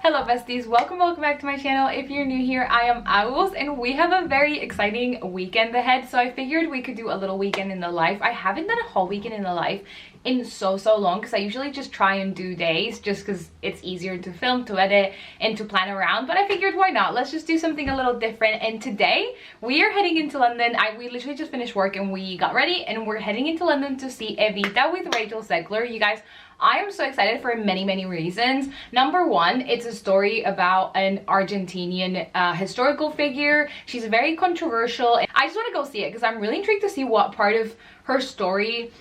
Hello besties, welcome back to my channel. If you're new here, I am Owls and we have a very exciting weekend ahead, so I figured we could do a little weekend in the life. I haven't done a whole weekend in the life in so long because I usually just try and do days just because it's easier to film, to edit, and to plan around, but I figured why not, let's just do something a little different. And today we are heading into London. We literally just finished work and we got ready and we're heading into London to see Evita with Rachel Zegler. You guys, I am so excited for many reasons. Number one, it's a story about an Argentinian historical figure. She's very controversial. I just want to go see it because I'm really intrigued to see what part of her story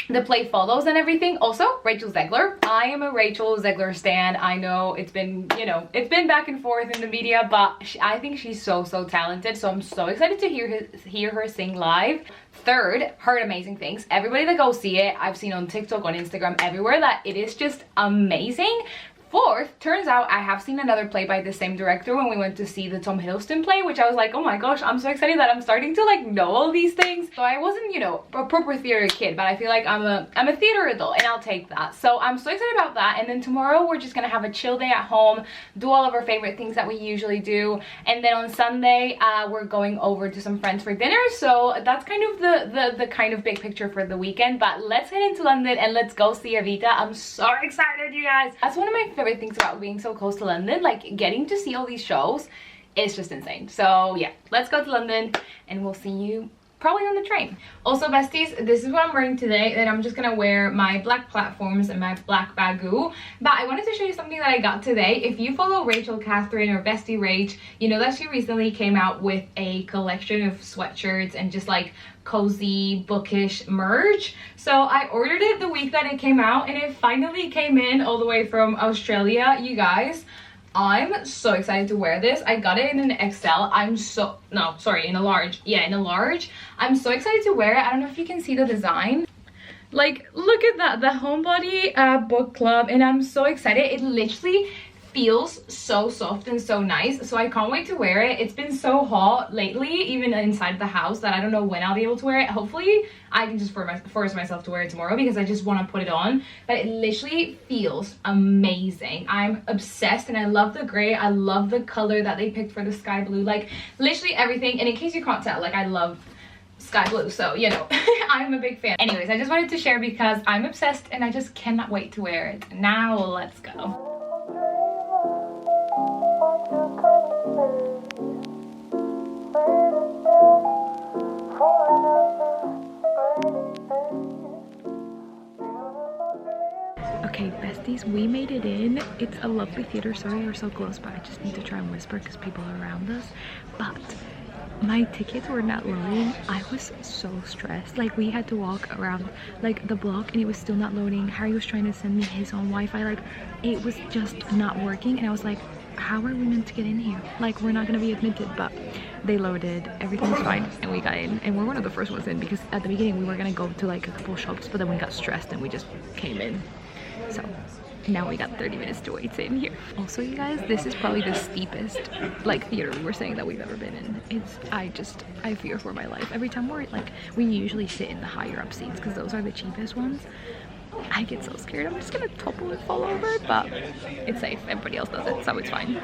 the play follows and everything. Also, Rachel Zegler. I am a Rachel Zegler stan. I know it's been, it's been back and forth in the media, but I think she's so talented. So I'm so excited to hear her sing live. Third, heard amazing things. Everybody that goes see it, I've seen on TikTok, on Instagram, everywhere, that it is just amazing. Fourth, turns out I have seen another play by the same director when we went to see the Tom Hiddleston play, which I was like, oh my gosh, I'm so excited that I'm starting to like know all these things. So I wasn't, a proper theater kid, but I feel like I'm a theater adult and I'll take that. So I'm so excited about that. And then tomorrow we're just gonna have a chill day at home, do all of our favorite things that we usually do. And then on Sunday, we're going over to some friends for dinner. So that's kind of the kind of big picture for the weekend. But let's head into London and let's go see Evita. I'm so excited, you guys. That's one of my favorite things about being so close to London, like getting to see all these shows. It's just insane. So yeah, let's go to London and we'll see you probably on the train. Also besties, this is what I'm wearing today. That I'm just gonna wear my black platforms and my black bagoo, but I wanted to show you something that I got today. If you follow Rachel Catherine or Bestie Rach, you know that she recently came out with a collection of sweatshirts and just like cozy bookish merch. So I ordered it the week that it came out and it finally came in all the way from Australia. You guys, I'm so excited to wear this. I got it in an XL. In a large. Yeah, in a large. I'm so excited to wear it. I don't know if you can see the design. Like, look at that, the Homebody book club, and I'm so excited. It literally feels so soft and so nice, so I can't wait to wear it. It's been so hot lately, even inside the house, that I don't know when I'll be able to wear it. Hopefully I can just force myself to wear it tomorrow because I just want to put it on. But it literally feels amazing. I'm obsessed and I love the gray. I love the color that they picked for the sky blue, like literally everything. And in case you can't tell, like I love sky blue, so I'm a big fan. Anyways, I just wanted to share because I'm obsessed and I just cannot wait to wear it. Now let's go. Okay besties, we made it in. It's a lovely theater. Sorry we're so close, but I just need to try and whisper because people are around us. But my tickets were not loading. I was so stressed. Like we had to walk around like the block and it was still not loading. Harry was trying to send me his own Wi-Fi. Like it was just not working and I was like, how are we meant to get in here? Like we're not gonna be admitted. But they loaded, everything was fine and we got in, and we're one of the first ones in because at the beginning we were gonna go to like a couple shops, but then we got stressed and we just came in. So now we got 30 minutes to wait in here. Also you guys, this is probably the steepest like theater we were saying that we've ever been in. I fear for my life every time we usually sit in the higher up seats because those are the cheapest ones. I get so scared I'm just gonna topple and fall over, but it's safe, everybody else does it, so it's fine.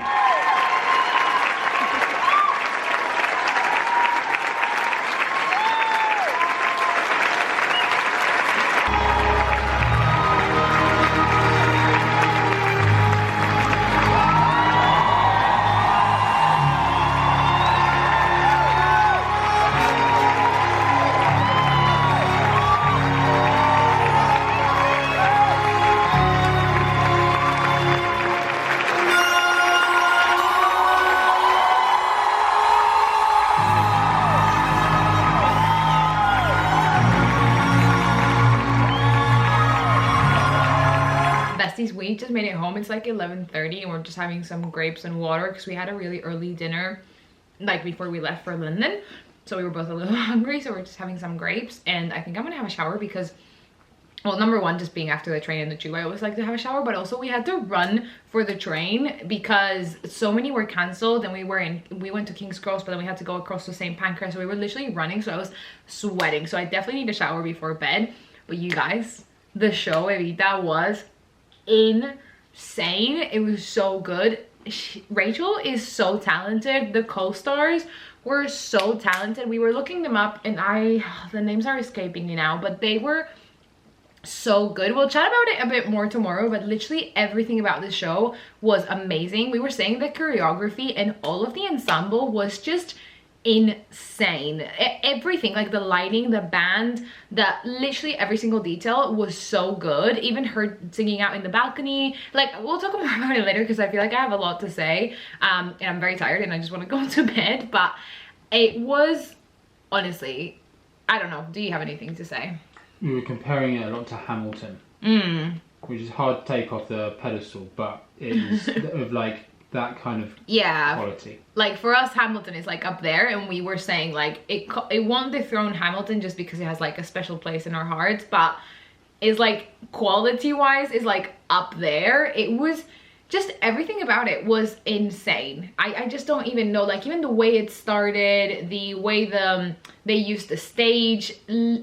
We just made it home. It's like 11:30 and we're just having some grapes and water because we had a really early dinner like before we left for London, so we were both a little hungry, so we're just having some grapes. And I think I'm gonna have a shower because, well, number one, just being after the train and the tube, I always like to have a shower, but also we had to run for the train because so many were cancelled and we went to King's Cross, but then we had to go across to St. Pancras, so we were literally running, so I was sweating. So I definitely need a shower before bed. But you guys, the show Evita was insane. insane. It was so good. Rachel is so talented. The co-stars were so talented. We were looking them up and the names are escaping me now, but they were so good. We'll chat about it a bit more tomorrow, but literally everything about this show was amazing. We were saying the choreography and all of the ensemble was just insane. Everything, like the lighting, the band, literally every single detail was so good. Even her singing out in the balcony, like we'll talk more about it later because I feel like I have a lot to say, and I'm very tired and I just want to go to bed. But it was, honestly, I don't know, do you have anything to say? We were comparing it a lot to Hamilton, which is hard to take off the pedestal, but it is of like that kind of quality. Like for us, Hamilton is like up there, and we were saying like it won't dethrone Hamilton just because it has like a special place in our hearts, but it's like quality wise is like up there. It was just, everything about it was insane. I just don't even know, like even the way it started, the way they used the stage,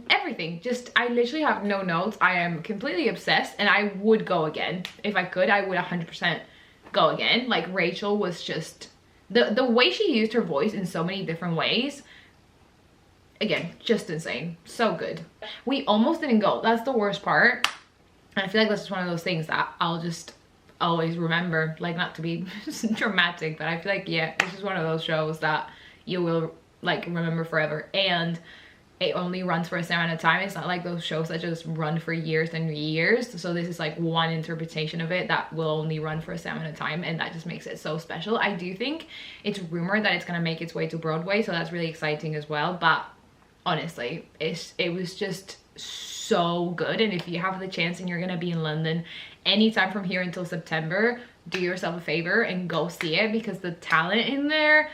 everything. Just, I literally have no notes. I am completely obsessed and I would go again. If I could, I would 100% go again. Like Rachel was just, the way she used her voice in so many different ways, again, just insane. So good. We almost didn't go. That's the worst part. And I feel like that's just one of those things that I'll just always remember, like not to be dramatic, but I feel like, yeah, this is one of those shows that you will like remember forever, and it only runs for a certain amount of time. It's not like those shows that just run for years and years. So this is like one interpretation of it that will only run for a certain amount of time, and that just makes it so special. I do think it's rumored that it's gonna make its way to Broadway, so that's really exciting as well. But honestly, it was just so good. And if you have the chance and you're gonna be in London anytime from here until September, do yourself a favor and go see it, because the talent in there,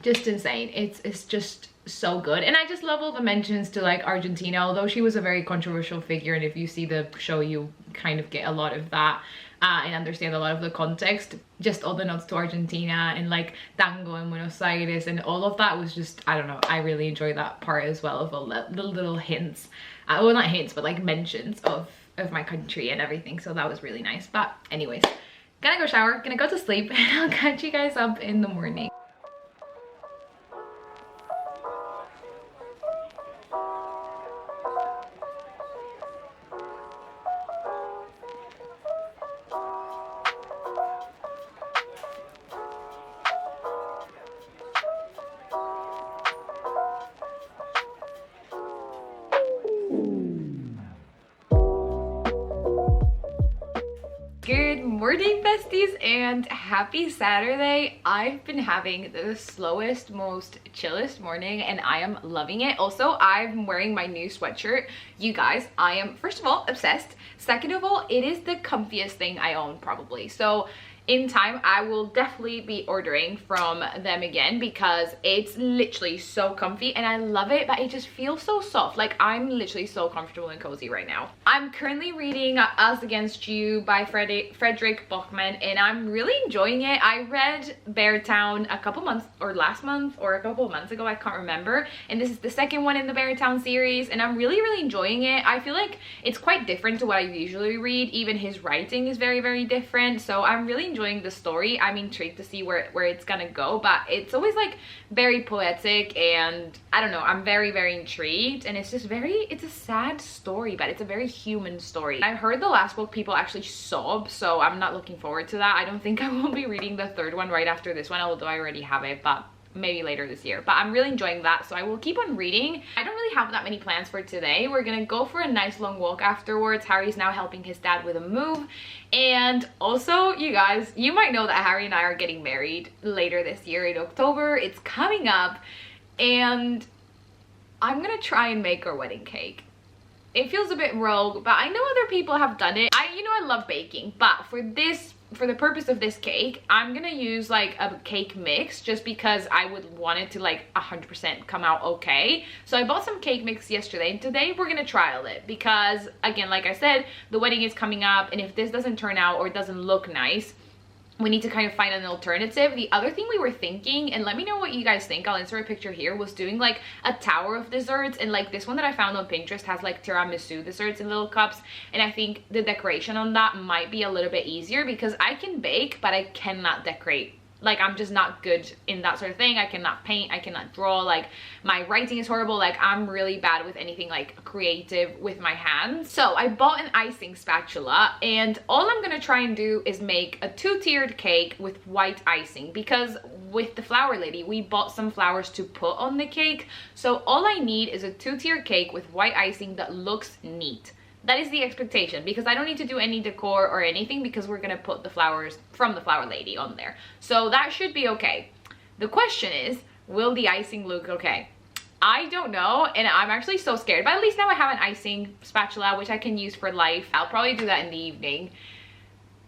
just insane. It's just so good. And I just love all the mentions to like Argentina, although she was a very controversial figure, and if you see the show you kind of get a lot of that and understand a lot of the context. Just all the notes to Argentina and like tango in Buenos Aires and all of that was just, I don't know, I really enjoyed that part as well, of all the little hints, well not hints but like mentions of my country and everything. So that was really nice. But anyways, gonna go shower, gonna go to sleep, and I'll catch you guys up in the morning. Good morning, besties, and happy Saturday. I've been having the slowest, most chillest morning, and I am loving it. Also, I'm wearing my new sweatshirt. You guys, I am, first of all, obsessed. Second of all, it is the comfiest thing I own, probably. So in time, I will definitely be ordering from them again, because it's literally so comfy and I love it, but it just feels so soft. Like, I'm literally so comfortable and cozy right now. I'm currently reading Us Against You by Frederick Bachman, and I'm really enjoying it. I read Beartown a couple months, or last month, or a couple of months ago, I can't remember. And this is the second one in the Beartown series, and I'm really, really enjoying it. I feel like it's quite different to what I usually read. Even his writing is very, very different. So I'm really enjoying the story. I'm intrigued to see where it's gonna go, but it's always like very poetic, and I don't know, I'm very, very intrigued. And it's just it's a sad story, but it's a very human story. I've heard the last book people actually sob, so I'm not looking forward to that. I don't think I will be reading the third one right after this one, although I already have it, but maybe later this year. But I'm really enjoying that, so I will keep on reading. I don't really have that many plans for today. We're gonna go for a nice long walk afterwards. Harry's now helping his dad with a move. And also, you guys, you might know that Harry and I are getting married later this year in October. It's coming up, and I'm gonna try and make our wedding cake. It feels a bit rogue, but I know other people have done it. You know, I love baking, but for the purpose of this cake, I'm gonna use like a cake mix, just because I would want it to like 100% come out okay. So I bought some cake mix yesterday, and today we're gonna trial it, because again, like I said, the wedding is coming up, and if this doesn't turn out or it doesn't look nice, we need to kind of find an alternative. The other thing we were thinking, and let me know what you guys think, I'll insert a picture here, was doing like a tower of desserts. And like this one that I found on Pinterest has like tiramisu desserts in little cups, and I think the decoration on that might be a little bit easier because I can bake but I cannot decorate. Like, I'm just not good in that sort of thing. I cannot paint, I cannot draw, like my writing is horrible. Like, I'm really bad with anything like creative with my hands. So I bought an icing spatula, and all I'm gonna try and do is make a 2-tiered cake with white icing, because with the flower lady we bought some flowers to put on the cake. So all I need is a 2-tiered cake with white icing that looks neat. That is the expectation, because I don't need to do any decor or anything because we're gonna put the flowers from the flower lady on there. So that should be okay. The question is, will the icing look okay? I don't know, and I'm actually so scared, but at least now I have an icing spatula which I can use for life. I'll probably do that in the evening.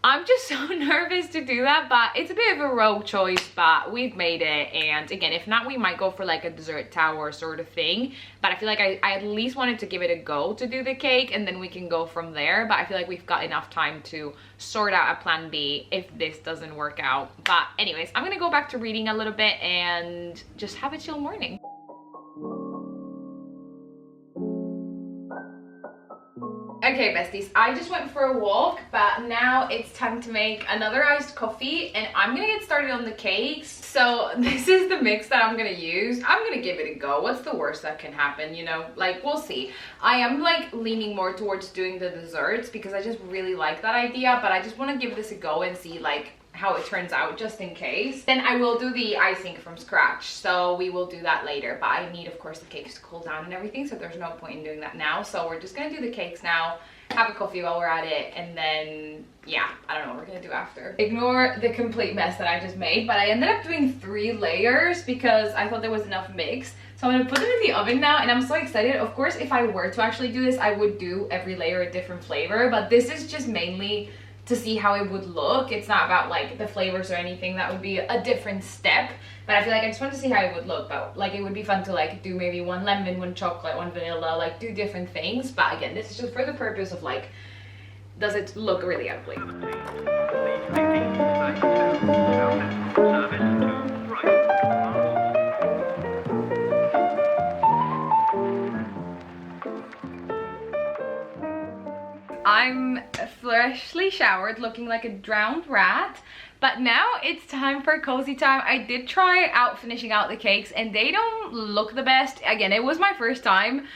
I'm just so nervous to do that, but it's a bit of a rogue choice, but we've made it. And again, if not, we might go for like a dessert tower sort of thing. But I feel like I at least wanted to give it a go to do the cake, and then we can go from there. But I feel like we've got enough time to sort out a plan B if this doesn't work out. But anyways, I'm gonna go back to reading a little bit and just have a chill morning. Okay, besties, I just went for a walk, but now it's time to make another iced coffee, and I'm gonna get started on the cakes. So this is the mix that I'm gonna use. I'm gonna give it a go. What's the worst that can happen, you know? Like, we'll see. I am like leaning more towards doing the desserts because I just really like that idea, but I just want to give this a go and see like how it turns out just in case. Then I will do the icing from scratch, so we will do that later. But I need, of course, the cakes to cool down and everything, so there's no point in doing that now. So we're just gonna do the cakes now, have a coffee while we're at it, and then yeah, I don't know what we're gonna do after. Ignore the complete mess that I just made, but I ended up doing 3 layers because I thought there was enough mix. So I'm gonna put them in the oven now, and I'm so excited. Of course, if I were to actually do this, I would do every layer a different flavor, but this is just mainly to see how it would look. It's not about like the flavors or anything. That would be a different step, but I feel like I just want to see how it would look. But like, it would be fun to like do maybe 1 lemon, 1 chocolate, 1 vanilla, like do different things. But again, this is just for the purpose of like, does it look really ugly? I'm freshly showered, looking like a drowned rat, but now it's time for cozy time. I did try out finishing out the cakes, and they don't look the best. Again, it was my first time,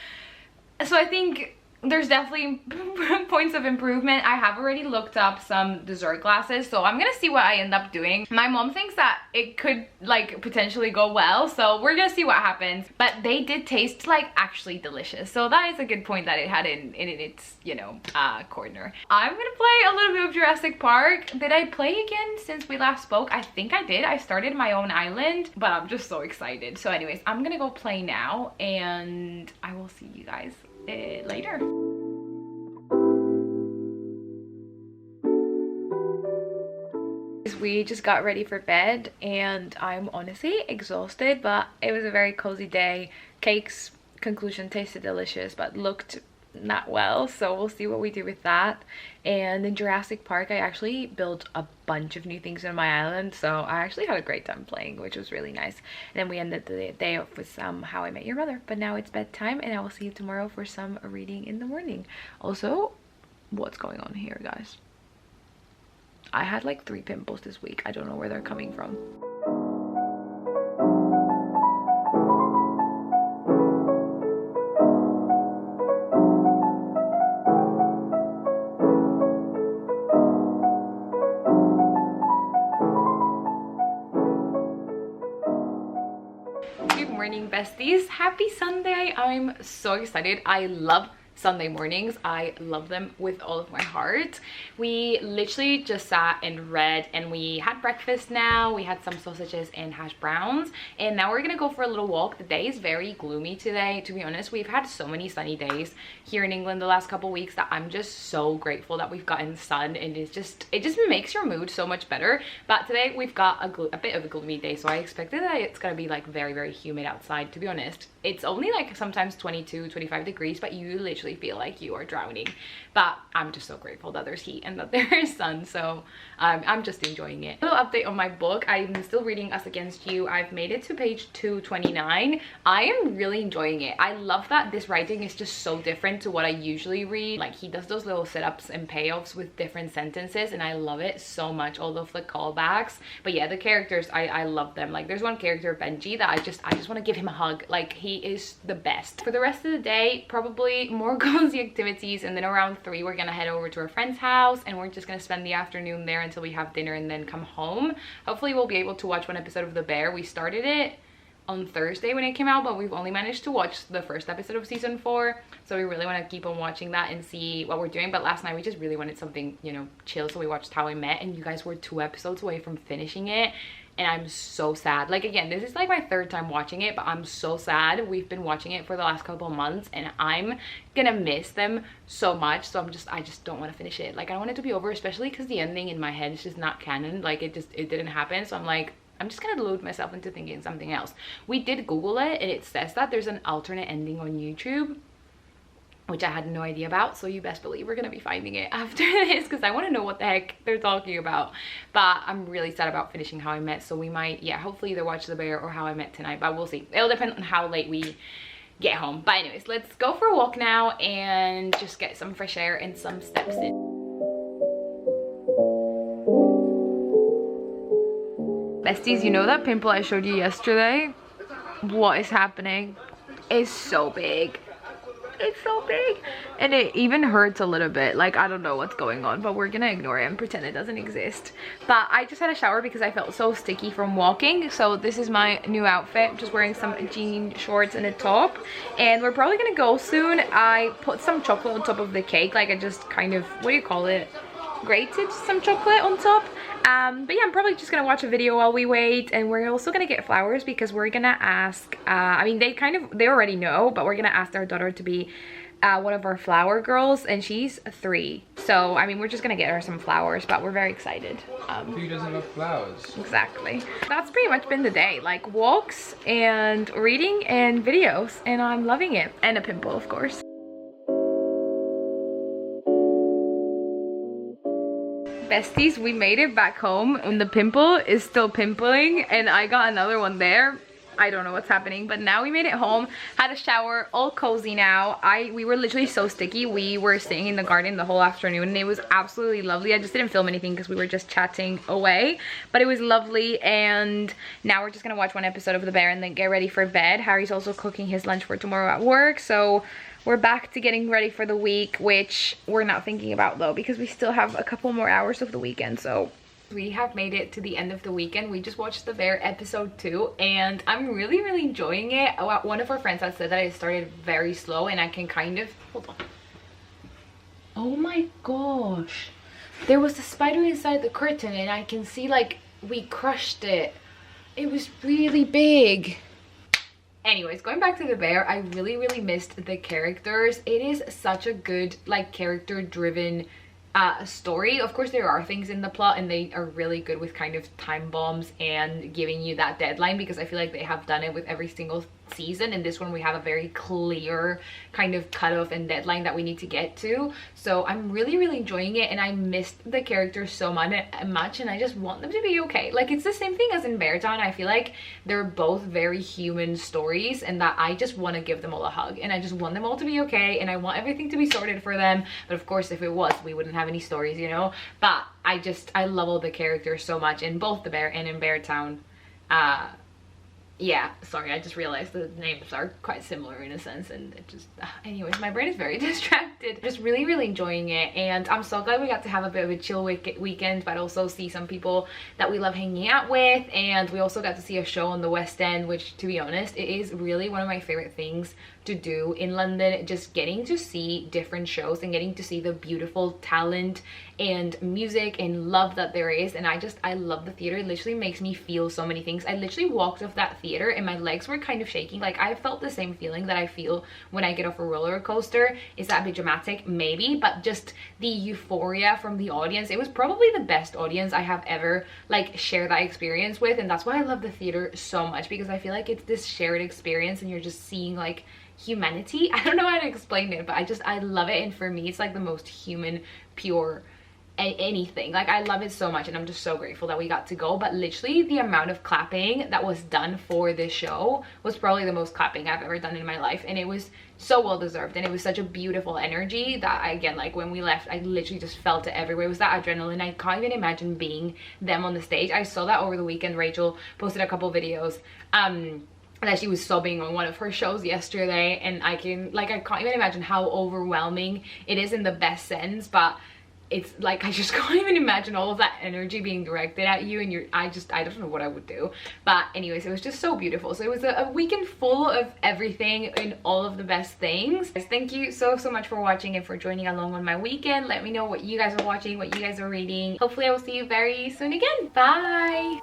so I think there's definitely points of improvement. I have already looked up some dessert glasses, so I'm gonna see what I end up doing. My mom thinks that it could like potentially go well, so we're gonna see what happens. But they did taste like actually delicious, so that is a good point that it had in its, you know, corner. I'm gonna play a little bit of Jurassic Park. Did I play again since we last spoke? I think I did. I started my own island, but I'm just so excited. So anyways, I'm gonna go play now, and I will see you guys later. We just got ready for bed, and I'm honestly exhausted, but it was a very cozy day. Cakes, conclusion, tasted delicious but looked not well, so we'll see what we do with that. And in Jurassic Park, I actually built a bunch of new things on my island, so I actually had a great time playing, which was really nice. And then we ended the day off with some How I Met Your Mother. But now it's bedtime, and I will see you tomorrow for some reading in the morning. Also, what's going on here, guys? I had like 3 pimples this week. I don't know where they're coming from. Good morning, besties. Happy Sunday. I'm so excited. I love Sunday mornings. I love them with all of my heart. We literally just sat and read, and we had breakfast now. We had some sausages and hash browns, and now we're gonna go for a little walk. The day is very gloomy today, to be honest. We've had so many sunny days here in England the last couple weeks that I'm just so grateful that we've gotten sun, and it just makes your mood so much better. But today we've got a bit of a gloomy day, so I expected that it's gonna be like very, very humid outside. To be honest, it's only like sometimes 22, 25 degrees, but you literally feel like you are drowning. But I'm just so grateful that there's heat and that there's sun, so I'm just enjoying it. A little update on my book. I'm still reading Us Against You. I've made it to page 229. I am really enjoying it. I love that this writing is just so different to what I usually read. Like, he does those little setups and payoffs with different sentences, and I love it so much. All of the callbacks. But yeah, the characters, I love them. Like, there's one character, Benji, that I just want to give him a hug. Like, he is the best. For the rest of the day, probably more cozy activities, and then around 3 we're gonna head over to a friend's house, and we're just gonna spend the afternoon there until we have dinner and then come home. Hopefully we'll be able to watch one episode of The Bear. We started it on Thursday when it came out, but we've only managed to watch the first episode of season 4, so we really want to keep on watching that and see what we're doing. But last night we just really wanted something, you know, chill, so we watched How I Met, and you guys were 2 episodes away from finishing it, and I'm so sad. Like, again, this is like my 3rd time watching it, but I'm so sad. We've been watching it for the last couple of months, and I'm gonna miss them so much, so I just don't want to finish it. Like, I want it to be over, especially because the ending in my head is just not canon. Like, it didn't happen, so I'm like, I'm just gonna delude myself into thinking something else. We did Google it, and it says that there's an alternate ending on YouTube, which I had no idea about, so you best believe we're gonna be finding it after this, because I want to know what the heck they're talking about. But I'm really sad about finishing How I Met, so we might, yeah, hopefully either watch The Bear or How I Met tonight, but we'll see. It'll depend on how late we get home. But anyways, let's go for a walk now and just get some fresh air and some steps in. Besties, you know that pimple I showed you yesterday? What is happening? It's so big. It's so big, and it even hurts a little bit. Like, I don't know what's going on, but we're gonna ignore it and pretend it doesn't exist. But I just had a shower because I felt so sticky from walking, so this is my new outfit. I'm just wearing some jean shorts and a top, and we're probably gonna go soon. I put some chocolate on top of the cake. Like, I just kind of, what do you call it, grated some chocolate on top. But yeah, I'm probably just gonna watch a video while we wait, and we're also gonna get flowers because we're gonna ask, I mean, they already know, but we're gonna ask our daughter to be one of our flower girls, and she's 3. So, I mean, we're just gonna get her some flowers, but we're very excited. Who doesn't love flowers? Exactly. That's pretty much been the day, like walks and reading and videos, and I'm loving it. And a pimple, of course. Besties, we made it back home, and the pimple is still pimpling, and I got another one there. I don't know what's happening, but now we made it home, had a shower, all cozy now. We were literally so sticky. We were staying in the garden the whole afternoon, and it was absolutely lovely. I just didn't film anything because we were just chatting away, but it was lovely. And now we're just gonna watch one episode of The Bear and then get ready for bed. Harry's also cooking his lunch for tomorrow at work, so we're back to getting ready for the week, which we're not thinking about though, because we still have a couple more hours of the weekend. So we have made it to the end of the weekend. We just watched The Bear episode 2, and I'm really enjoying it. One of our friends had said that it started very slow, and I can kind of, hold on. Oh my gosh. There was a spider inside the curtain, and I can see, like, we crushed it. It was really big. Anyways, going back to The Bear, I really missed the characters. It is such a good, like, character-driven story. Of course, there are things in the plot, and they are really good with kind of time bombs and giving you that deadline, because I feel like they have done it with every single season. In this one, we have a very clear kind of cutoff and deadline that we need to get to. So I'm really enjoying it, and I missed the characters so much, and I just want them to be okay. Like, it's the same thing as in Beartown. I feel like they're both very human stories, and that I just want to give them all a hug, and I just want them all to be okay, and I want everything to be sorted for them. But of course, if it was, we wouldn't have any stories, you know. But I love all the characters so much in both The Bear and in Beartown. Yeah, sorry, I just realized the names are quite similar in a sense, and it just, anyways, my brain is very distracted. Just really enjoying it, and I'm so glad we got to have a bit of a chill weekend, but also see some people that we love hanging out with. And we also got to see a show on the West End, which, to be honest, it is really one of my favorite things to do in London, just getting to see different shows and getting to see the beautiful talent and music and love that there is. And I love the theater. It literally makes me feel so many things. I literally walked off that theater and my legs were kind of shaking. Like, I felt the same feeling that I feel when I get off a roller coaster. Is that a bit dramatic? Maybe, but just the euphoria from the audience. It was probably the best audience I have ever like shared that experience with, and that's why I love the theater so much, because I feel like it's this shared experience and you're just seeing like humanity. I don't know how to explain it, but I love it. And for me, it's like the most human, pure anything. Like, I love it so much, and I'm just so grateful that we got to go. But literally the amount of clapping that was done for this show was probably the most clapping I've ever done in my life, and it was so well deserved. And it was such a beautiful energy that again, like when we left, I literally just felt it everywhere. It was that adrenaline. I can't even imagine being them on the stage. I saw that over the weekend. Rachel posted a couple videos that she was sobbing on one of her shows yesterday, and I can't even imagine how overwhelming it is in the best sense. But it's like, I just can't even imagine all of that energy being directed at you, and I don't know what I would do. But anyways, it was just so beautiful. So it was a weekend full of everything and all of the best things. Guys, thank you so much for watching and for joining along on my weekend. Let me know what you guys are watching, what you guys are reading. Hopefully I will see you very soon again. Bye.